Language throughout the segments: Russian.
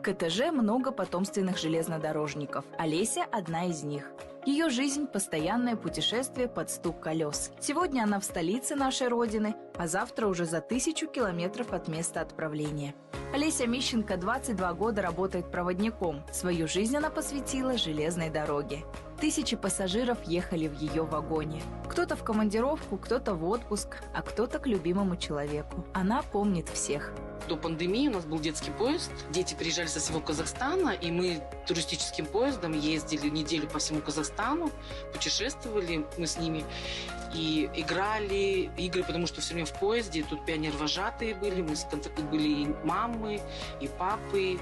КТЖ много потомственных железнодорожников. Олеся – одна из них. Ее жизнь – постоянное путешествие под стук колес. Сегодня она в столице нашей Родины, а завтра уже за 1000 километров от места отправления. Олеся Мищенко 22 года работает проводником. Свою жизнь она посвятила железной дороге. Тысячи пассажиров ехали в ее вагоне. Кто-то в командировку, кто-то в отпуск, а кто-то к любимому человеку. Она помнит всех. До пандемии у нас был детский поезд. Дети приезжали со всего Казахстана, и мы туристическим поездом ездили неделю по всему Казахстану, путешествовали мы с ними и играли игры, потому что все время в поезде. Тут пионер-вожатые были, мы были и мамы, и папы,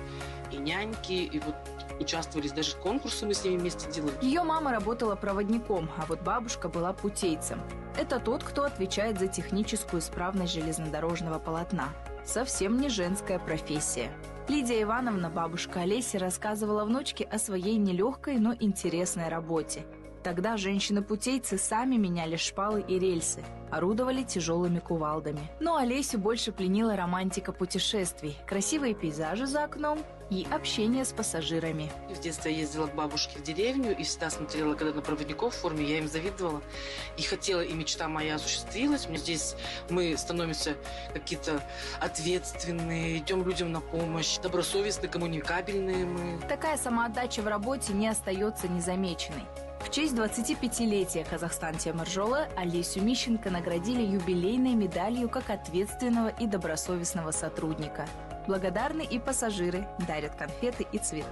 и няньки, и вот участвовали, даже конкурсы мы с ними вместе делали. Ее мама работала проводником, а вот бабушка была путейцем. Это тот, кто отвечает за техническую исправность железнодорожного полотна. Совсем не женская профессия. Лидия Ивановна, бабушка Олеси, рассказывала внучке о своей нелегкой, но интересной работе. Тогда женщины-путейцы сами меняли шпалы и рельсы, орудовали тяжелыми кувалдами. Но Олесю больше пленила романтика путешествий, красивые пейзажи за окном и общение с пассажирами. В детстве я ездила к бабушке в деревню и всегда смотрела, когда на проводников в форме, я им завидовала. И хотела, и мечта моя осуществилась. Здесь мы становимся какие-то ответственные, идем людям на помощь, добросовестные, коммуникабельные мы. Такая самоотдача в работе не остается незамеченной. В честь 25-летия Казахстан-Темиржола Олесю Мищенко наградили юбилейной медалью как ответственного и добросовестного сотрудника. Благодарны и пассажиры, дарят конфеты и цветы.